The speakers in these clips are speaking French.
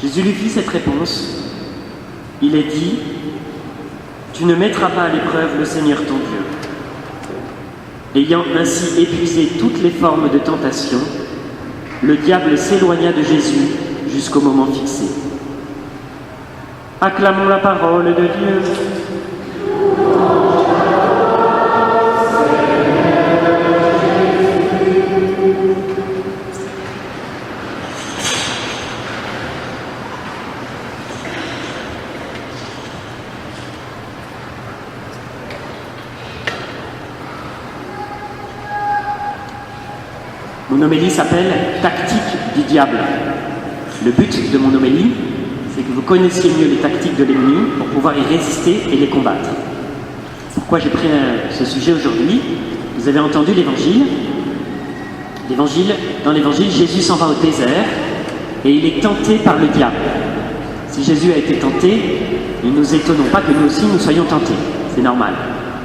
Jésus lui fit cette réponse. Il est dit, « Tu ne mettras pas à l'épreuve le Seigneur ton Dieu. » Ayant ainsi épuisé toutes les formes de tentation, le diable s'éloigna de Jésus jusqu'au moment fixé. Acclamons la parole de Dieu. Mon homélie s'appelle « Tactique du diable ». Le but de mon homélie, c'est que vous connaissiez mieux les tactiques de l'ennemi pour pouvoir y résister et les combattre. Pourquoi j'ai pris ce sujet aujourd'hui? Vous avez entendu l'évangile. Dans l'évangile, Jésus s'en va au désert et il est tenté par le diable. Si Jésus a été tenté, ne nous étonnons pas que nous aussi nous soyons tentés. C'est normal.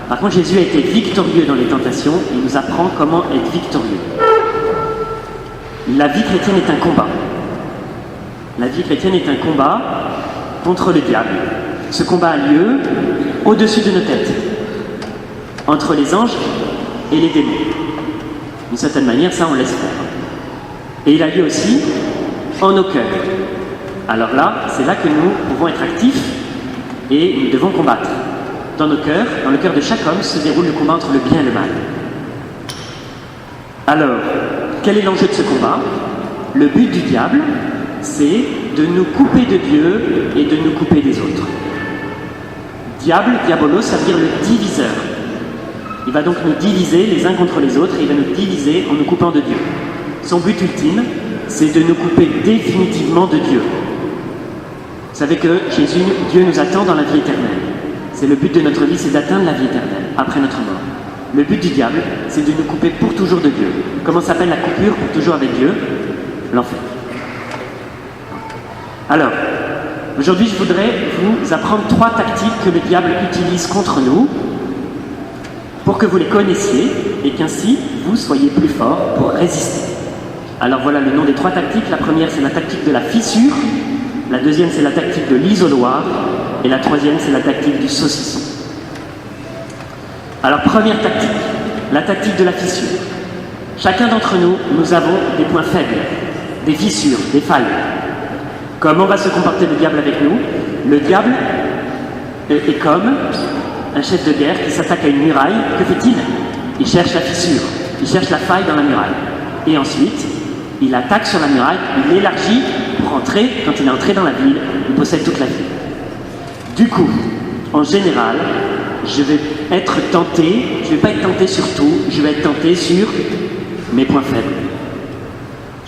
Par contre, Jésus a été victorieux dans les tentations et il nous apprend comment être victorieux. La vie chrétienne est un combat. La vie chrétienne est un combat contre le diable. Ce combat a lieu au-dessus de nos têtes, entre les anges et les démons. D'une certaine manière, ça, on laisse faire. Et il a lieu aussi en nos cœurs. Alors là, c'est là que nous pouvons être actifs et nous devons combattre. Dans nos cœurs, dans le cœur de chaque homme, se déroule le combat entre le bien et le mal. Alors, quel est l'enjeu de ce combat? Le but du diable, c'est de nous couper de Dieu et de nous couper des autres. Diable, diabolos, ça veut dire le diviseur. Il va donc nous diviser les uns contre les autres et il va nous diviser en nous coupant de Dieu. Son but ultime, c'est de nous couper définitivement de Dieu. Vous savez que Dieu nous attend dans la vie éternelle. C'est le but de notre vie, c'est d'atteindre la vie éternelle après notre mort. Le but du diable, c'est de nous couper pour toujours de Dieu. Comment s'appelle la coupure pour toujours avec Dieu? L'enfer. Alors, aujourd'hui, je voudrais vous apprendre 3 tactiques que le diable utilise contre nous pour que vous les connaissiez et qu'ainsi, vous soyez plus forts pour résister. Alors voilà le nom des 3 tactiques. La première, c'est la tactique de la fissure. La deuxième, c'est la tactique de l'isoloir. Et la troisième, c'est la tactique du saucisson. Alors, première tactique, la tactique de la fissure. Chacun d'entre nous, nous avons des points faibles, des fissures, des failles. Comment va se comporter le diable avec nous? Le diable est comme un chef de guerre qui s'attaque à une muraille. Que fait-il? Il cherche la fissure, il cherche la faille dans la muraille. Et ensuite, il attaque sur la muraille, il l'élargit pour entrer. Quand il est entré dans la ville, il possède toute la ville. Du coup, en général, je vais être tenté, je ne vais pas être tenté sur tout, je vais être tenté sur mes points faibles.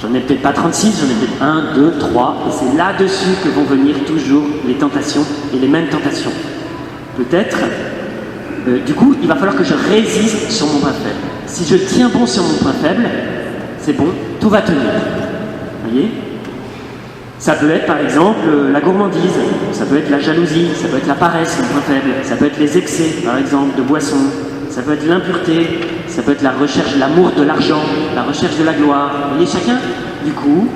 J'en ai peut-être pas 36, j'en ai peut-être 1, 2, 3, et c'est là-dessus que vont venir toujours les tentations et les mêmes tentations. Peut-être, du coup, il va falloir que je résiste sur mon point faible. Si je tiens bon sur mon point faible, c'est bon, tout va tenir. Vous voyez? Ça peut être par exemple la gourmandise, ça peut être la jalousie, ça peut être la paresse, le point faible, ça peut être les excès par exemple de boissons, ça peut être l'impureté, ça peut être la recherche, l'amour de l'argent, la recherche de la gloire. Vous voyez, chacun, du coup,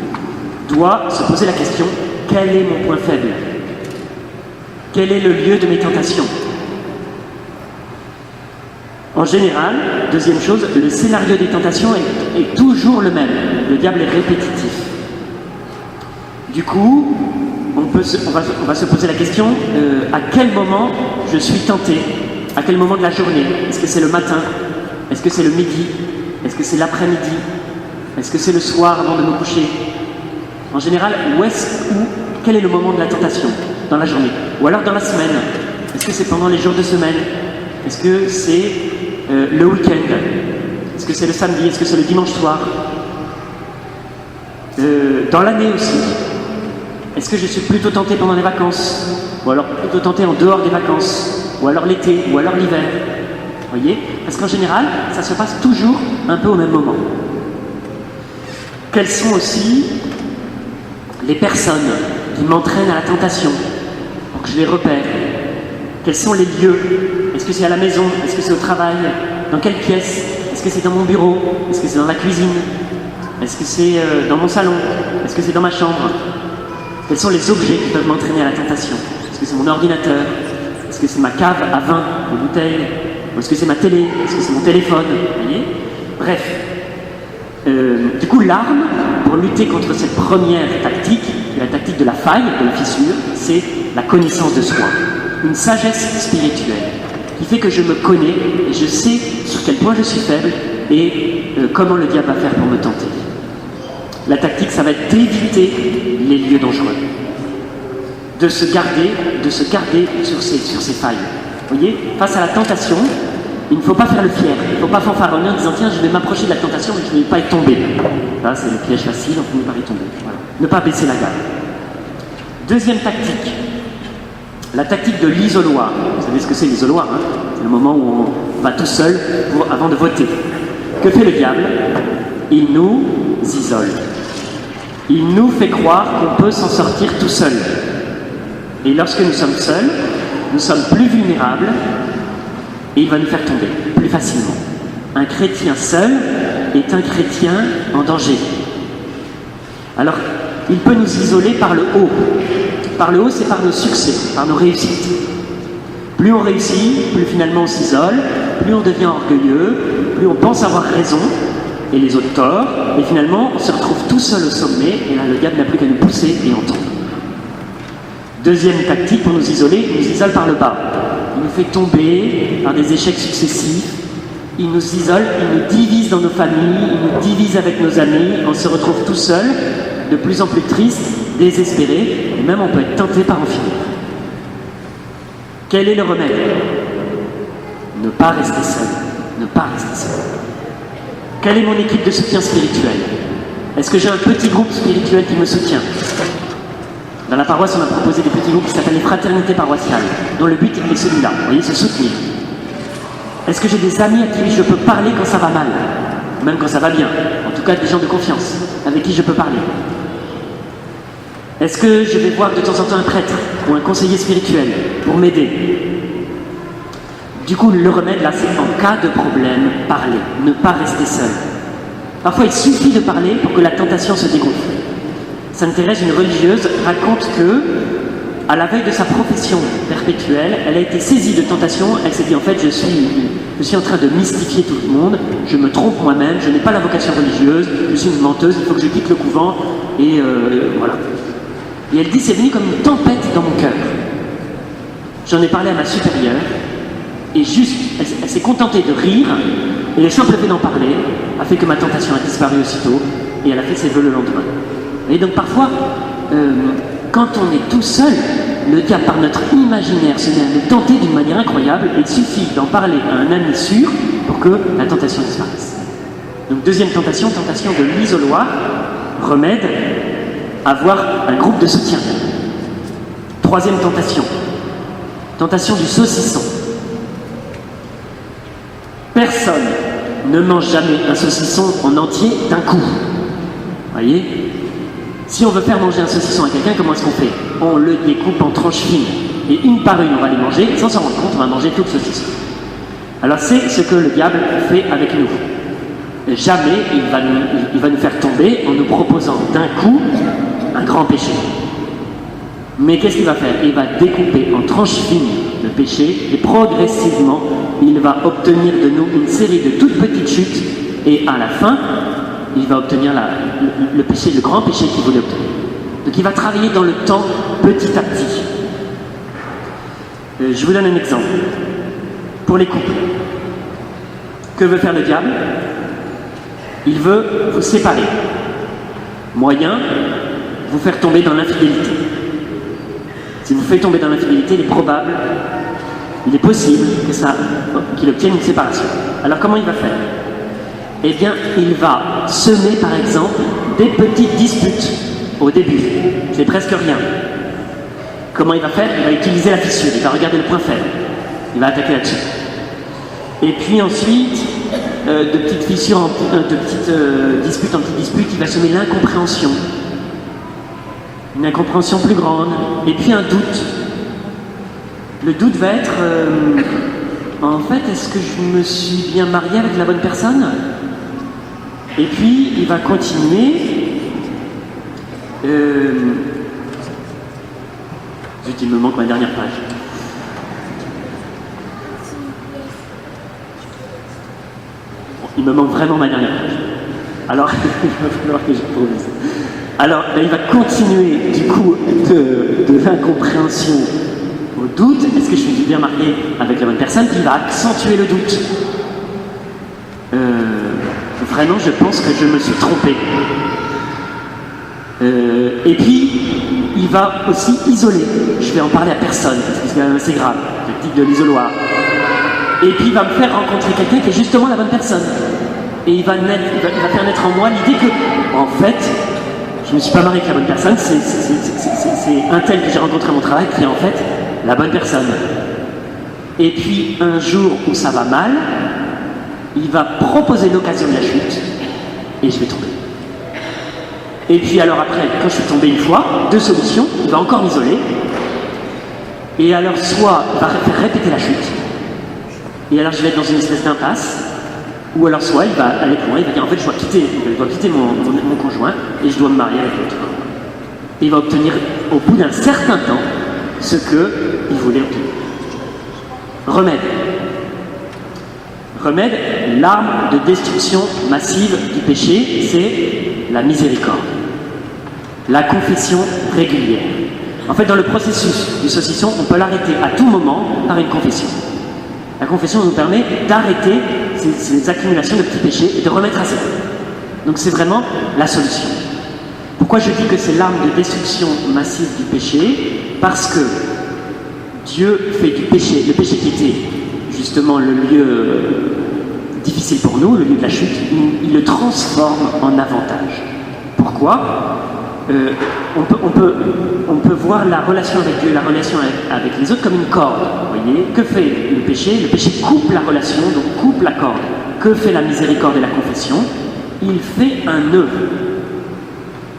doit se poser la question, quel est mon point faible? Quel est le lieu de mes tentations? En général, deuxième chose, le scénario des tentations est toujours le même. Le diable est répétitif. Du coup, on va se poser la question, à quel moment je suis tenté? À quel moment de la journée? Est-ce que c'est le matin? Est-ce que c'est le midi? Est-ce que c'est l'après-midi? Est-ce que c'est le soir avant de me coucher? En général, quel est le moment de la tentation dans la journée? Ou alors dans la semaine? Est-ce que c'est pendant les jours de semaine? Est-ce que c'est le week-end? Est-ce que c'est le samedi? Est-ce que c'est le dimanche soir? Dans l'année aussi. Est-ce que je suis plutôt tenté pendant les vacances? Ou alors plutôt tenté en dehors des vacances? Ou alors l'été? Ou alors l'hiver? Vous voyez? Parce qu'en général, ça se passe toujours un peu au même moment. Quelles sont aussi les personnes qui m'entraînent à la tentation pour que je les repère? Quels sont les lieux? Est-ce que c'est à la maison? Est-ce que c'est au travail? Dans quelle pièce? Est-ce que c'est dans mon bureau? Est-ce que c'est dans la cuisine? Est-ce que c'est dans mon salon? Est-ce que c'est dans ma chambre? Quels sont les objets qui peuvent m'entraîner à la tentation? Est-ce que c'est mon ordinateur? Est-ce que c'est ma cave à vin, aux bouteilles? Ou est-ce que c'est ma télé? Est-ce que c'est mon téléphone? Vous voyez? Bref. Du coup, l'arme, pour lutter contre cette première tactique, la tactique de la faille, de la fissure, c'est la connaissance de soi. Une sagesse spirituelle qui fait que je me connais et je sais sur quel point je suis faible et comment le diable va faire pour me tenter. La tactique, ça va être d'éviter les lieux dangereux, de se garder sur ces failles. Vous voyez, face à la tentation, il ne faut pas faire le fier, il ne faut pas fanfaronner en disant tiens, je vais m'approcher de la tentation mais je ne vais pas y tomber. Là, c'est le piège facile, on finit par y tomber. Voilà. Ne pas baisser la garde. Deuxième tactique, la tactique de l'isoloir. Vous savez ce que c'est l'isoloir, hein? C'est le moment où on va tout seul avant de voter. Que fait le diable? Il nous isole. Il nous fait croire qu'on peut s'en sortir tout seul. Et lorsque nous sommes seuls, nous sommes plus vulnérables et il va nous faire tomber plus facilement. Un chrétien seul est un chrétien en danger. Alors, il peut nous isoler par le haut. Par le haut, c'est par nos succès, par nos réussites. Plus on réussit, plus finalement on s'isole, plus on devient orgueilleux, plus on pense avoir raison, et les autres tort, et finalement on se retrouve tout seul au sommet, et là le diable n'a plus qu'à nous pousser et on tombe. Deuxième tactique pour nous isoler, il nous isole par le bas. Il nous fait tomber par des échecs successifs, il nous isole, il nous divise dans nos familles, il nous divise avec nos amis, on se retrouve tout seul, de plus en plus triste, désespéré, et même on peut être tenté par en finir. Quel est le remède? Ne pas rester seul. Ne pas rester seul. Quelle est mon équipe de soutien spirituel? Est-ce que j'ai un petit groupe spirituel qui me soutient? Dans la paroisse, on a proposé des petits groupes qui s'appellent les fraternités paroissiales, dont le but est celui-là, vous voyez, se soutenir. Est-ce que j'ai des amis à qui je peux parler quand ça va mal? Même quand ça va bien. En tout cas, des gens de confiance, avec qui je peux parler. Est-ce que je vais voir de temps en temps un prêtre ou un conseiller spirituel pour m'aider? Du coup, le remède là, c'est en cas de problème, parler, ne pas rester seul. Parfois, il suffit de parler pour que la tentation se dégonfle. Sainte Thérèse, une religieuse, raconte que, à la veille de sa profession perpétuelle, elle a été saisie de tentation. Elle s'est dit en fait, je suis en train de mystifier tout le monde, je me trompe moi-même, je n'ai pas la vocation religieuse, je suis une menteuse, il faut que je quitte le couvent, et voilà. Et elle dit, c'est venu comme une tempête dans mon cœur. J'en ai parlé à ma supérieure, et juste, elle s'est contentée de rire, et le simple fait d'en parler a fait que ma tentation a disparu aussitôt, et elle a fait ses vœux le lendemain. Et donc parfois, quand on est tout seul, le diable, par notre imaginaire, se met à nous tenter d'une manière incroyable, et il suffit d'en parler à un ami sûr pour que la tentation disparaisse. Donc deuxième tentation, tentation de l'isoloir, remède, avoir un groupe de soutien. Troisième tentation, tentation du saucisson. Personne ne mange jamais un saucisson en entier d'un coup. Voyez? Si on veut faire manger un saucisson à quelqu'un, comment est-ce qu'on fait? On le découpe en tranches fines. Et une par une, on va les manger, et sans s'en rendre compte, on va manger tout le saucisson. Alors c'est ce que le diable fait avec nous. Jamais il va nous faire tomber en nous proposant d'un coup un grand péché. Mais qu'est-ce qu'il va faire? Il va découper en tranches fines le péché, et progressivement, il va obtenir de nous une série de toutes petites chutes, et à la fin, il va obtenir le péché, le grand péché qu'il voulait obtenir. Donc il va travailler dans le temps, petit à petit. Je vous donne un exemple. Pour les couples, que veut faire le diable? Il veut vous séparer. Moyen, vous faire tomber dans l'infidélité. Si vous faites tomber dans l'infidélité, il est probable, il est possible qu'il obtienne une séparation. Alors comment il va faire? Eh bien, il va semer, par exemple, des petites disputes au début. C'est presque rien. Comment il va faire? Il va utiliser la fissure, il va regarder le point faible. Il va attaquer là-dessus. Et puis ensuite, de petites fissures, de petites disputes en petites disputes, il va semer l'incompréhension. Une incompréhension plus grande. Et puis un doute. Le doute va être, en fait, est-ce que je me suis bien marié avec la bonne personne? Et puis, il va continuer Zut, il me manque ma dernière page. Bon, il me manque vraiment ma dernière page. Alors, il va falloir que j'improvise. Alors, il va continuer du coup de l'incompréhension au doute. Est-ce que je suis bien marqué avec la bonne personne? Il va accentuer le doute. Vraiment, je pense que je me suis trompé. Et puis, il va aussi isoler. Je vais en parler à personne, parce que c'est quand même assez grave, tactique de l'isoloir. Et puis, il va me faire rencontrer quelqu'un qui est justement la bonne personne. Et il va faire naître en moi l'idée que, en fait, je ne me suis pas marié avec la bonne personne, c'est un tel que j'ai rencontré à mon travail qui est en fait la bonne personne. Et puis, un jour où ça va mal, il va proposer l'occasion de la chute, et je vais tomber. Et puis alors après, quand je suis tombé une fois, deux solutions, il va encore m'isoler, et alors soit il va faire répéter la chute, et alors je vais être dans une espèce d'impasse, ou alors soit il va aller plus loin, il va dire en fait je dois quitter mon conjoint, et je dois me marier avec l'autre. Et il va obtenir au bout d'un certain temps ce qu'il voulait obtenir. Remède, l'arme de destruction massive du péché, c'est la miséricorde. La confession régulière. En fait, dans le processus du saucisson, on peut l'arrêter à tout moment par une confession. La confession nous permet d'arrêter ces accumulations de petits péchés et de remettre à zéro. Donc c'est vraiment la solution. Pourquoi je dis que c'est l'arme de destruction massive du péché? Parce que Dieu fait du péché, le péché qui était justement le lieu difficile pour nous, le lieu de la chute, il le transforme en avantage. Pourquoi? On peut voir la relation avec Dieu, la relation avec les autres comme une corde. Vous voyez, que fait le péché? Le péché coupe la relation, donc coupe la corde. Que fait la miséricorde et la confession? Il fait un nœud.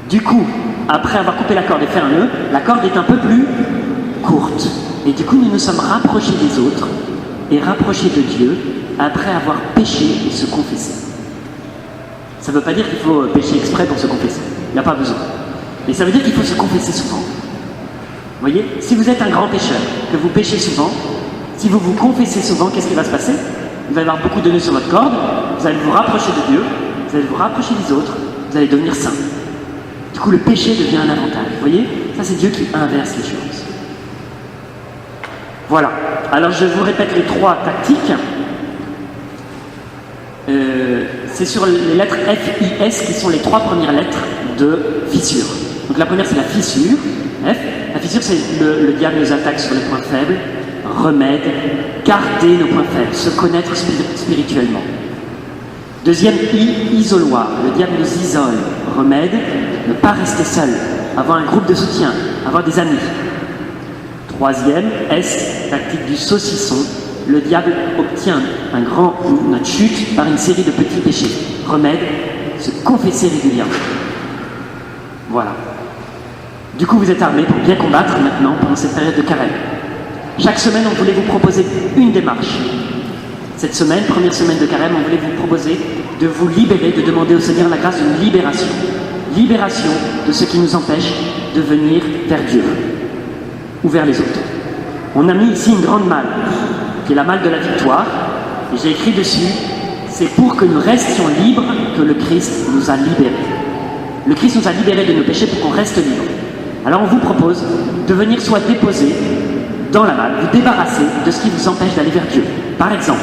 Du coup, après avoir coupé la corde et fait un nœud, la corde est un peu plus courte. Et du coup, nous nous sommes rapprochés des autres et rapprochés de Dieu après avoir péché et se confesser. Ça ne veut pas dire qu'il faut pécher exprès pour se confesser. Il n'y a pas besoin. Mais ça veut dire qu'il faut se confesser souvent. Vous voyez, si vous êtes un grand pécheur, que vous péchez souvent, si vous vous confessez souvent, qu'est-ce qui va se passer? Il va y avoir beaucoup de nœuds sur votre corde, vous allez vous rapprocher de Dieu, vous allez vous rapprocher des autres, vous allez devenir saint. Du coup, le péché devient un avantage. Vous voyez, ça c'est Dieu qui inverse les choses. Voilà. Alors je vous répète les trois tactiques. C'est sur les lettres F, I, S qui sont les trois premières lettres de fissure. Donc la première c'est la fissure, F. La fissure c'est le diable nous attaque sur les points faibles. Remède, garder nos points faibles, se connaître spirituellement. Deuxième I, isoloir. Le diable nous isole. Remède, ne pas rester seul, avoir un groupe de soutien, avoir des amis. Troisième, S, tactique du saucisson. Le diable obtient notre chute par une série de petits péchés. Remède, se confesser régulièrement. Voilà. Du coup, vous êtes armés pour bien combattre maintenant pendant cette période de carême. Chaque semaine, on voulait vous proposer une démarche. Cette semaine, première semaine de carême, on voulait vous proposer de vous libérer, de demander au Seigneur la grâce d'une libération. Libération de ce qui nous empêche de venir vers Dieu ou vers les autres. On a mis ici une grande malle, qui est la malle de la victoire, et j'ai écrit dessus, c'est pour que nous restions libres que le Christ nous a libérés. Le Christ nous a libérés de nos péchés pour qu'on reste libres. Alors on vous propose de venir soit déposer dans la malle, vous débarrasser de ce qui vous empêche d'aller vers Dieu. Par exemple,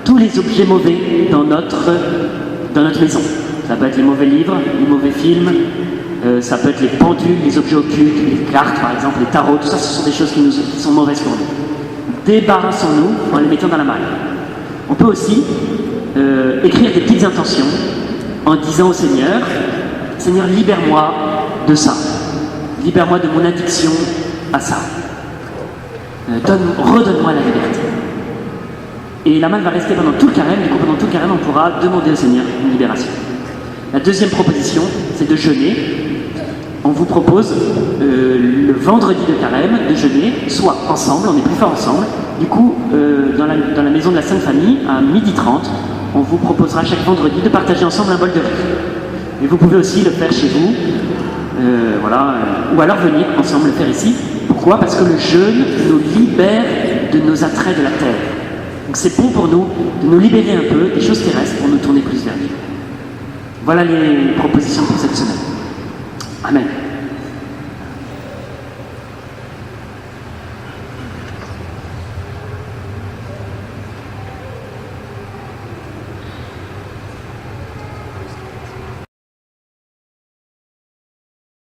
tous les objets mauvais dans notre maison. Ça peut être les mauvais livres, les mauvais films, ça peut être les pendules, les objets occultes, les cartes par exemple, les tarots, tout ça ce sont des choses qui sont mauvaises pour nous. Débarrassons-nous en les mettant dans la malle. On peut aussi écrire des petites intentions en disant au Seigneur, Seigneur, libère-moi de ça. Libère-moi de mon addiction à ça. Redonne-moi la liberté. Et la malle va rester pendant tout le carême. Du coup, pendant tout le carême, on pourra demander au Seigneur une libération. La deuxième proposition, c'est de jeûner. On vous propose le vendredi de carême de jeûner, soit ensemble, on est plus fort ensemble. Du coup, dans la maison de la Sainte Famille, à 12h30, on vous proposera chaque vendredi de partager ensemble un bol de riz. Et vous pouvez aussi le faire chez vous, ou alors venir ensemble le faire ici. Pourquoi? Parce que le jeûne nous libère de nos attraits de la terre. Donc c'est bon pour nous de nous libérer un peu des choses terrestres pour nous tourner plus vers Dieu. Voilà les propositions pour cette semaine. Amen.